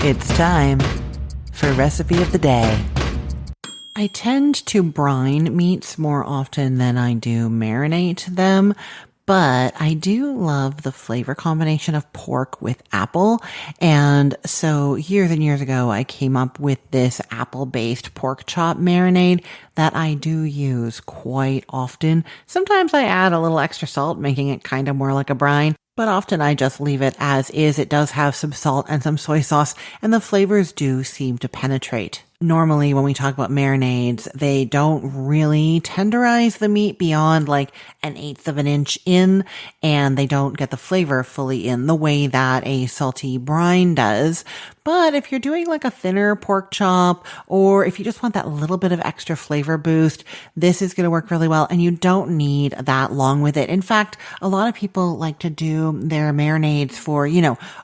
It's time for Recipe of the Day. I tend to brine meats more often than I do marinate them, but I do love the flavor combination of pork with apple. And so years and years ago, I came up with this apple-based pork chop marinade that I do use quite often. Sometimes I add a little extra salt, making it kind of more like a brine. But often I just leave it as is. It does have some salt and some soy sauce, and the flavors do seem to penetrate. Normally, when we talk about marinades, they don't really tenderize the meat beyond like 1/8 of an inch in, and they don't get the flavor fully in the way that a salty brine does. But if you're doing like a thinner pork chop, or if you just want that little bit of extra flavor boost, this is going to work really well, and you don't need that long with it. In fact, a lot of people like to do their marinades for,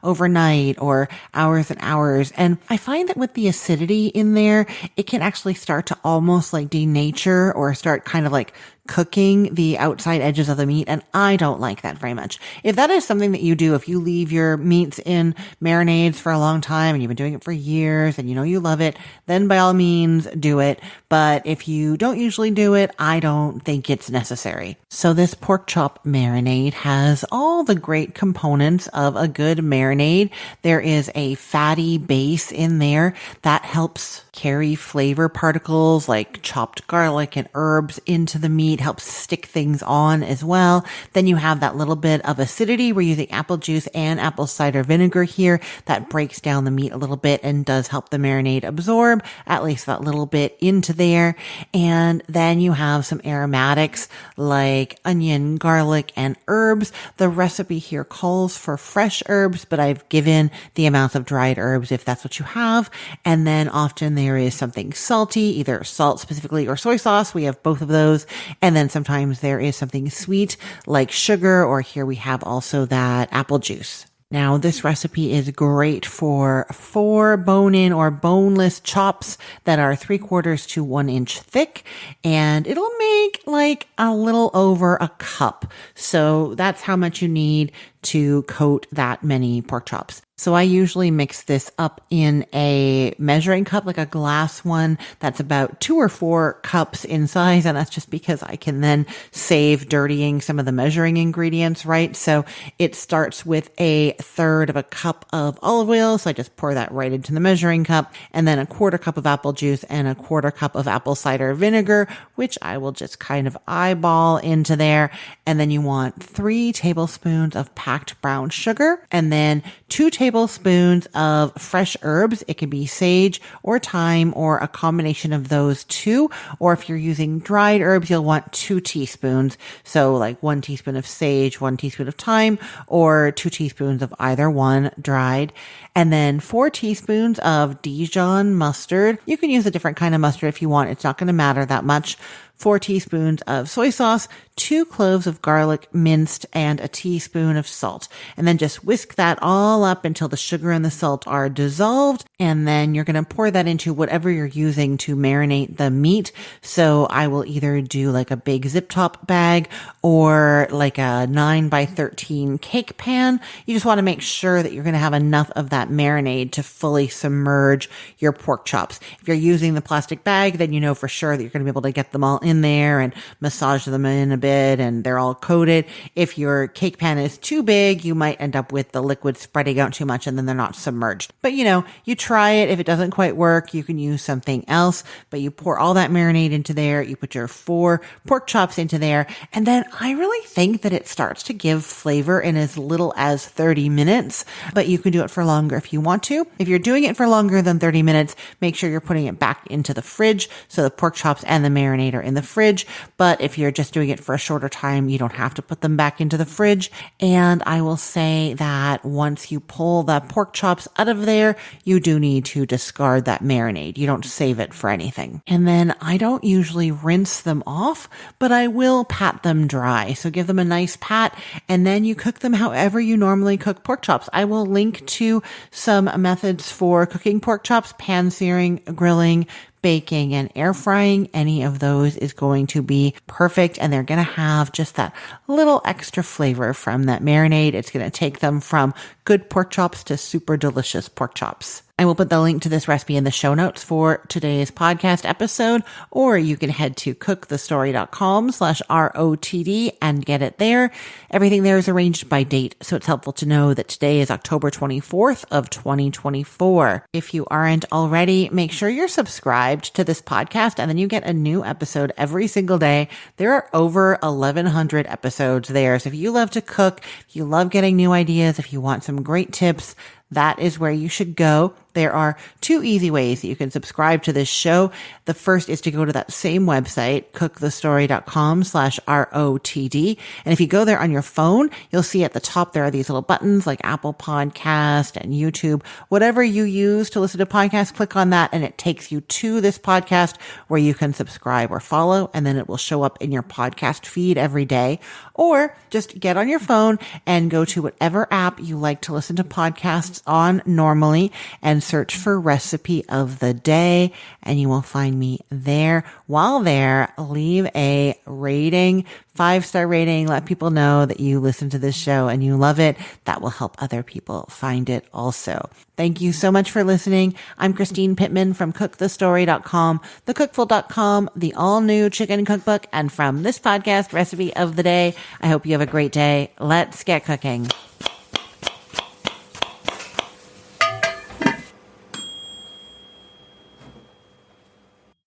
overnight or hours and hours. And I find that with the acidity in there, it can actually start to almost like denature or start kind of like cooking the outside edges of the meat, and I don't like that very much. If that is something that you do, if you leave your meats in marinades for a long time and you've been doing it for years and you love it, then by all means do it. But if you don't usually do it, I don't think it's necessary. So this pork chop marinade has all the great components of a good marinade. There is a fatty base in there that helps carry flavor particles like chopped garlic and herbs into the meat, helps stick things on as well. Then you have that little bit of acidity. We're using apple juice and apple cider vinegar here that breaks down the meat a little bit and does help the marinade absorb at least that little bit into there. And then you have some aromatics like onion, garlic, and herbs. The recipe here calls for fresh herbs, but I've given the amount of dried herbs if that's what you have. And then often there is something salty, either salt specifically or soy sauce. We have both of those. And then sometimes there is something sweet like sugar, or here we have also that apple juice. Now, this recipe is great for 4 bone-in or boneless chops that are 3/4 to 1 inch thick, and it'll make like a little over a cup. So that's how much you need to coat that many pork chops. So I usually mix this up in a measuring cup, like a glass one that's about 2 or 4 cups in size. And that's just because I can then save dirtying some of the measuring ingredients, right? So it starts with 1/3 of a cup of olive oil. So I just pour that right into the measuring cup, and then 1/4 cup of apple juice and 1/4 cup of apple cider vinegar, which I will just kind of eyeball into there. And then you want 3 tablespoons of packed brown sugar, and then 2 tablespoons of fresh herbs. It can be sage or thyme or a combination of those two. Or if you're using dried herbs, you'll want 2 teaspoons. So like 1 teaspoon of sage, 1 teaspoon of thyme, or 2 teaspoons of either one dried. And then 4 teaspoons of Dijon mustard. You can use a different kind of mustard if you want. It's not going to matter that much. 4 teaspoons of soy sauce, 2 cloves of garlic minced, and a teaspoon of salt. And then just whisk that all up until the sugar and the salt are dissolved. And then you're going to pour that into whatever you're using to marinate the meat. So I will either do like a big zip top bag or like a 9x13 cake pan. You just want to make sure that you're going to have enough of that marinade to fully submerge your pork chops. If you're using the plastic bag, then you know for sure that you're going to be able to get them all in there and massage them in a bit and they're all coated. If your cake pan is too big, you might end up with the liquid spreading out too much and then they're not submerged. But you try it. If it doesn't quite work, you can use something else, but you pour all that marinade into there. You put your 4 pork chops into there. And then I really think that it starts to give flavor in as little as 30 minutes, but you can do it for longer if you want to. If you're doing it for longer than 30 minutes, make sure you're putting it back into the fridge. So the pork chops and the marinade are in the fridge. But if you're just doing it for a shorter time, you don't have to put them back into the fridge. And I will say that once you pull the pork chops out of there, you do need to discard that marinade. You don't save it for anything. And then I don't usually rinse them off, but I will pat them dry. So give them a nice pat, and then you cook them however you normally cook pork chops. I will link to some methods for cooking pork chops: pan searing, grilling, baking, and air frying. Any of those is going to be perfect, and they're going to have just that little extra flavor from that marinade. It's going to take them from good pork chops to super delicious pork chops. I will put the link to this recipe in the show notes for today's podcast episode, or you can head to cookthestory.com/ROTD and get it there. Everything there is arranged by date, so it's helpful to know that today is October 24th of 2024. If you aren't already, make sure you're subscribed to this podcast, and then you get a new episode every single day. There are over 1,100 episodes there. So if you love to cook, if you love getting new ideas, if you want some great tips, that is where you should go. There are two easy ways that you can subscribe to this show. The first is to go to that same website, cookthestory.com/ROTD. And if you go there on your phone, you'll see at the top there are these little buttons like Apple Podcast and YouTube. Whatever you use to listen to podcasts, click on that and it takes you to this podcast where you can subscribe or follow, and then it will show up in your podcast feed every day. Or just get on your phone and go to whatever app you like to listen to podcasts on normally and search for Recipe of the Day, and you will find me there. While there, leave a rating, 5-star rating. Let people know that you listen to this show and you love it. That will help other people find it also. Thank you so much for listening. I'm Christine Pittman from cookthestory.com, thecookful.com, the all-new chicken cookbook, and from this podcast, Recipe of the Day. I hope you have a great day. Let's get cooking.